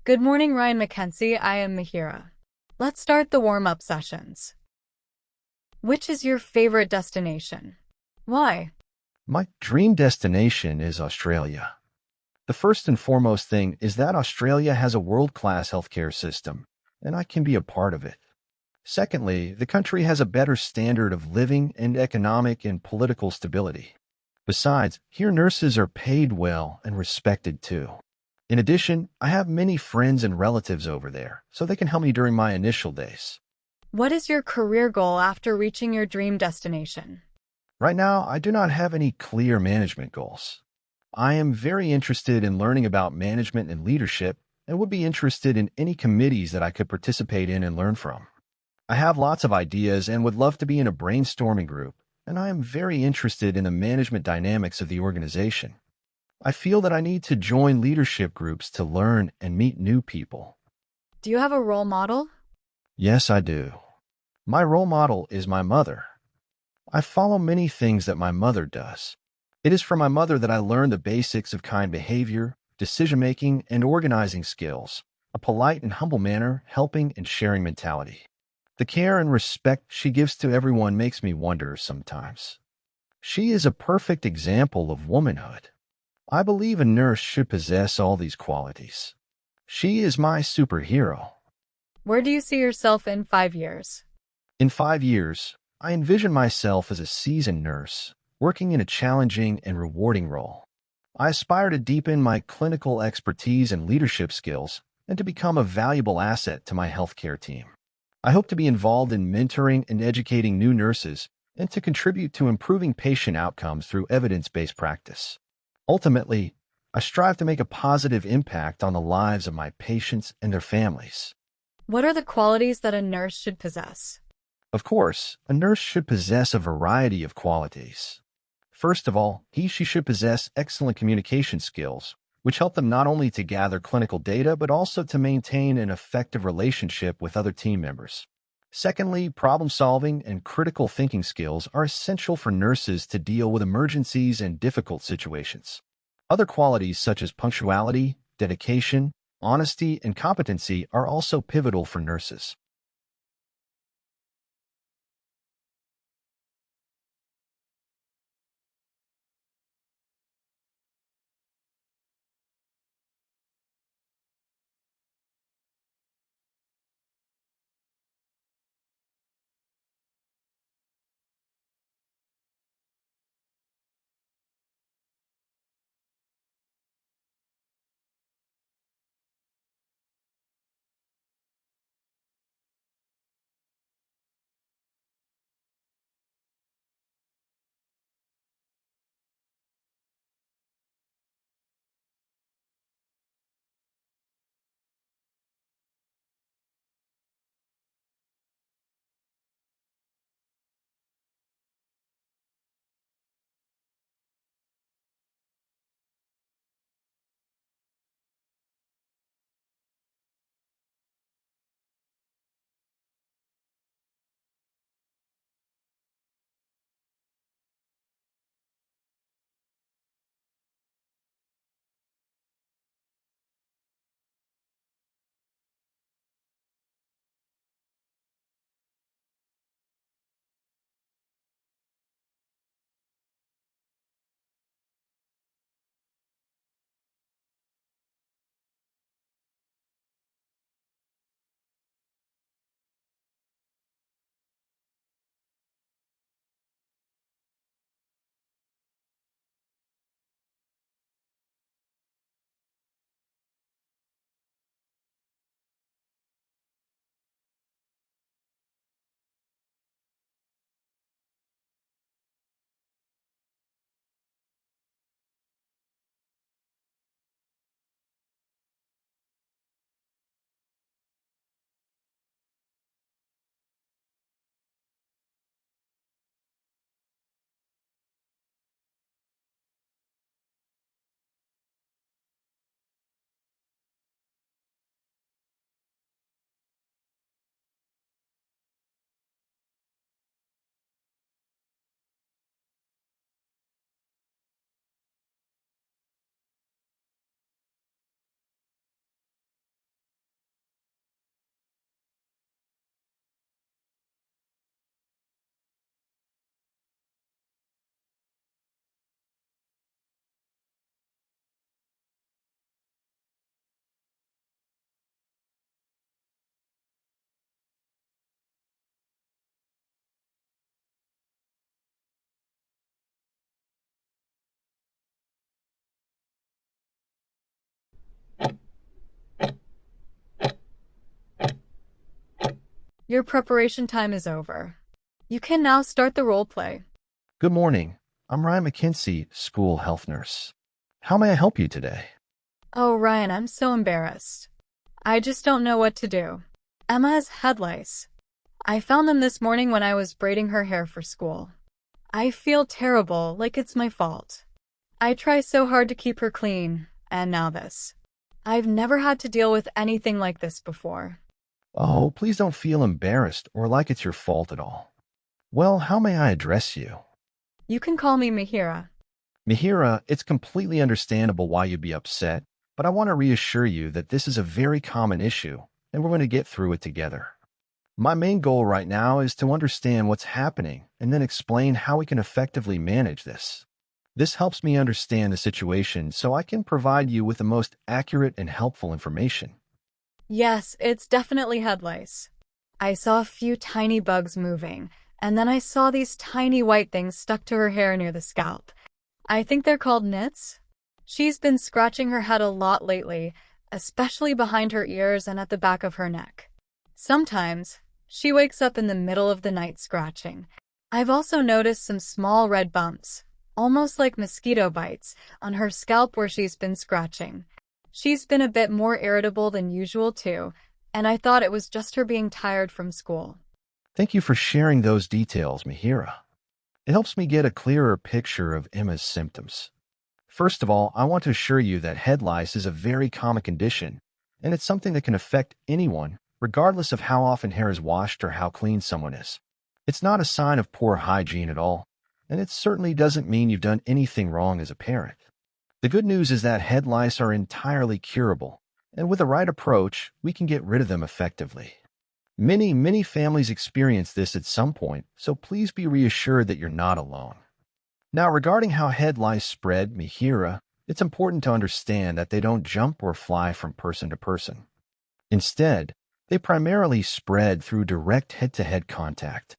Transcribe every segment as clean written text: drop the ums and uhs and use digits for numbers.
Good morning, Ryan Mackenzie. I am Mihiraa. Let's start the warm-up sessions. Which is your favorite destination? Why? My dream destination is Australia. The first and foremost thing is that Australia has a world-class healthcare system, and I can be a part of it. Secondly, the country has a better standard of living and economic and political stability. Besides, here nurses are paid well and respected too. In addition, I have many friends and relatives over there, so they can help me during my initial days. What is your career goal after reaching your dream destination? Right now, I do not have any clear management goals. I am very interested in learning about management and leadership and would be interested in any committees that I could participate in and learn from. I have lots of ideas and would love to be in a brainstorming group, and I am very interested in the management dynamics of the organization. I feel that I need to join leadership groups to learn and meet new people. Do you have a role model? Yes, I do. My role model is my mother. I follow many things that my mother does. It is from my mother that I learned the basics of kind behavior, decision-making, and organizing skills, a polite and humble manner, helping and sharing mentality. The care and respect she gives to everyone makes me wonder sometimes. She is a perfect example of womanhood. I believe a nurse should possess all these qualities. She is my superhero. Where do you see yourself in 5 years? In 5 years, I envision myself as a seasoned nurse, working in a challenging and rewarding role. I aspire to deepen my clinical expertise and leadership skills and to become a valuable asset to my healthcare team. I hope to be involved in mentoring and educating new nurses and to contribute to improving patient outcomes through evidence-based practice. Ultimately, I strive to make a positive impact on the lives of my patients and their families. What are the qualities that a nurse should possess? Of course, a nurse should possess a variety of qualities. First of all, she should possess excellent communication skills, which help them not only to gather clinical data, but also to maintain an effective relationship with other team members. Secondly, problem-solving and critical thinking skills are essential for nurses to deal with emergencies and difficult situations. Other qualities such as punctuality, dedication, honesty, and competency are also pivotal for nurses. Your preparation time is over. You can now start the role play. Good morning. I'm Ryan McKinsey, school health nurse. How may I help you today? Oh, Ryan, I'm so embarrassed. I just don't know what to do. Emma has head lice. I found them this morning when I was braiding her hair for school. I feel terrible, like it's my fault. I try so hard to keep her clean, and now this. I've never had to deal with anything like this before. Oh, please don't feel embarrassed or like it's your fault at all. Well, how may I address you? You can call me Mihiraa. Mihiraa, it's completely understandable why you'd be upset, but I want to reassure you that this is a very common issue, and we're going to get through it together. My main goal right now is to understand what's happening and then explain how we can effectively manage this. This helps me understand the situation so I can provide you with the most accurate and helpful information. Yes, it's definitely head lice. I saw a few tiny bugs moving, and then I saw these tiny white things stuck to her hair near the scalp. I think they're called nits. She's been scratching her head a lot lately, especially behind her ears and at the back of her neck. Sometimes, she wakes up in the middle of the night scratching. I've also noticed some small red bumps, almost like mosquito bites, on her scalp where she's been scratching. She's been a bit more irritable than usual too, and I thought it was just her being tired from school. Thank you for sharing those details, Mihiraa. It helps me get a clearer picture of Emma's symptoms. First of all, I want to assure you that head lice is a very common condition, and it's something that can affect anyone, regardless of how often hair is washed or how clean someone is. It's not a sign of poor hygiene at all, and it certainly doesn't mean you've done anything wrong as a parent. The good news is that head lice are entirely curable, and with the right approach, we can get rid of them effectively. Many families experience this at some point, so please be reassured that you're not alone. Now, regarding how head lice spread, Mihiraa, it's important to understand that they don't jump or fly from person to person. Instead, they primarily spread through direct head-to-head contact.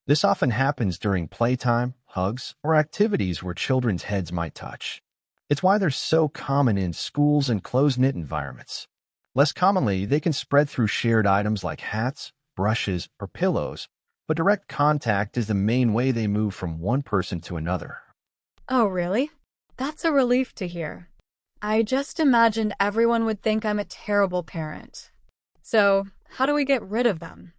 This often happens during playtime, hugs, or activities where children's heads might touch. It's why they're so common in schools and closed-knit environments. Less commonly, they can spread through shared items like hats, brushes, or pillows, but direct contact is the main way they move from one person to another. Oh, really? That's a relief to hear. I just imagined everyone would think I'm a terrible parent. So, how do we get rid of them?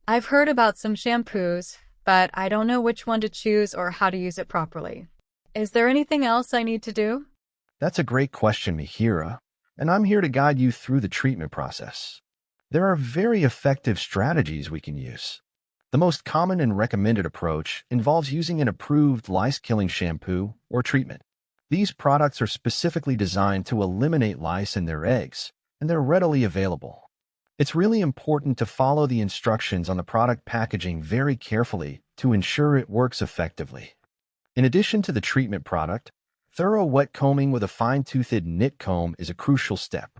I've heard about some shampoos, but I don't know which one to choose or how to use it properly. Is there anything else I need to do? That's a great question, Mihiraa, and I'm here to guide you through the treatment process. There are very effective strategies we can use. The most common and recommended approach involves using an approved lice-killing shampoo or treatment. These products are specifically designed to eliminate lice and their eggs, and they're readily available. It's really important to follow the instructions on the product packaging very carefully to ensure it works effectively. In addition to the treatment product, thorough wet combing with a fine-toothed nit comb is a crucial step.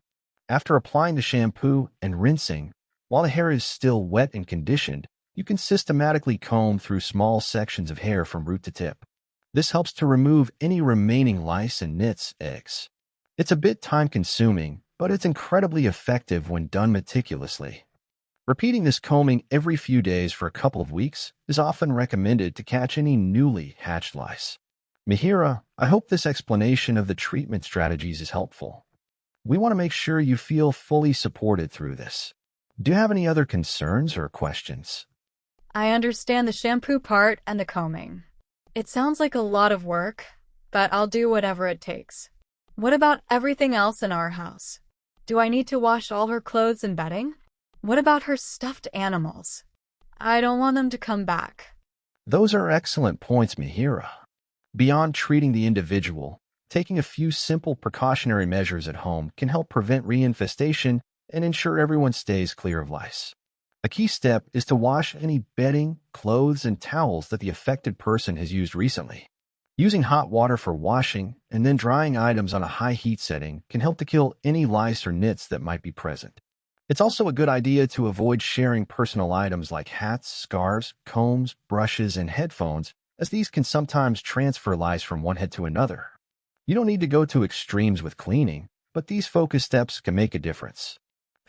After applying the shampoo and rinsing, while the hair is still wet and conditioned, you can systematically comb through small sections of hair from root to tip. This helps to remove any remaining lice and nits eggs. It's a bit time-consuming, but it's incredibly effective when done meticulously. Repeating this combing every few days for a couple of weeks is often recommended to catch any newly hatched lice. Mihiraa, I hope this explanation of the treatment strategies is helpful. We want to make sure you feel fully supported through this. Do you have any other concerns or questions? I understand the shampoo part and the combing. It sounds like a lot of work, but I'll do whatever it takes. What about everything else in our house? Do I need to wash all her clothes and bedding? What about her stuffed animals? I don't want them to come back. Those are excellent points, Mihiraa. Beyond treating the individual, taking a few simple precautionary measures at home can help prevent reinfestation and ensure everyone stays clear of lice. A key step is to wash any bedding, clothes, and towels that the affected person has used recently. Using hot water for washing and then drying items on a high heat setting can help to kill any lice or nits that might be present. It's also a good idea to avoid sharing personal items like hats, scarves, combs, brushes, and headphones, as these can sometimes transfer lice from one head to another. You don't need to go to extremes with cleaning, but these focus steps can make a difference.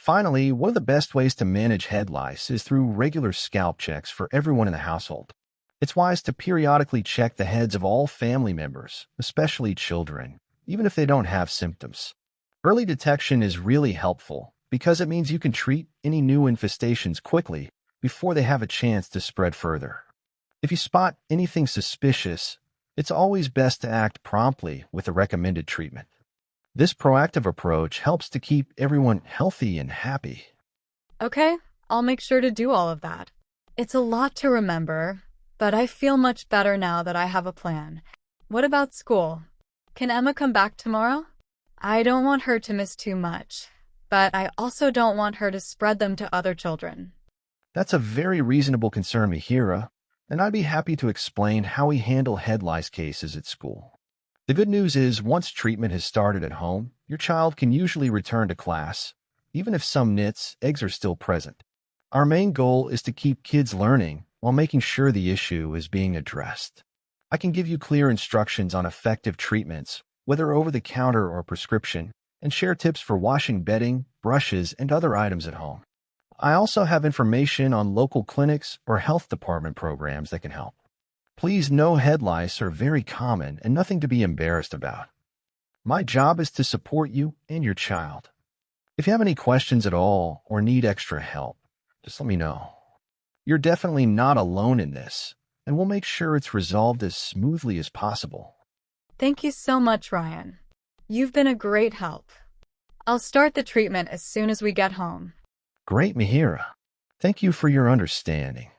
Finally, one of the best ways to manage head lice is through regular scalp checks for everyone in the household. It's wise to periodically check the heads of all family members, especially children, even if they don't have symptoms. Early detection is really helpful because it means you can treat any new infestations quickly before they have a chance to spread further. If you spot anything suspicious, it's always best to act promptly with the recommended treatment. This proactive approach helps to keep everyone healthy and happy. Okay, I'll make sure to do all of that. It's a lot to remember, but I feel much better now that I have a plan. What about school? Can Emma come back tomorrow? I don't want her to miss too much, but I also don't want her to spread them to other children. That's a very reasonable concern, Mihiraa, and I'd be happy to explain how we handle head lice cases at school. The good news is, once treatment has started at home, your child can usually return to class, even if some eggs are still present. Our main goal is to keep kids learning while making sure the issue is being addressed. I can give you clear instructions on effective treatments, whether over-the-counter or prescription, and share tips for washing bedding, brushes, and other items at home. I also have information on local clinics or health department programs that can help. Please know head lice are very common and nothing to be embarrassed about. My job is to support you and your child. If you have any questions at all or need extra help, just let me know. You're definitely not alone in this, and we'll make sure it's resolved as smoothly as possible. Thank you so much, Ryan. You've been a great help. I'll start the treatment as soon as we get home. Great, Mihiraa. Thank you for your understanding.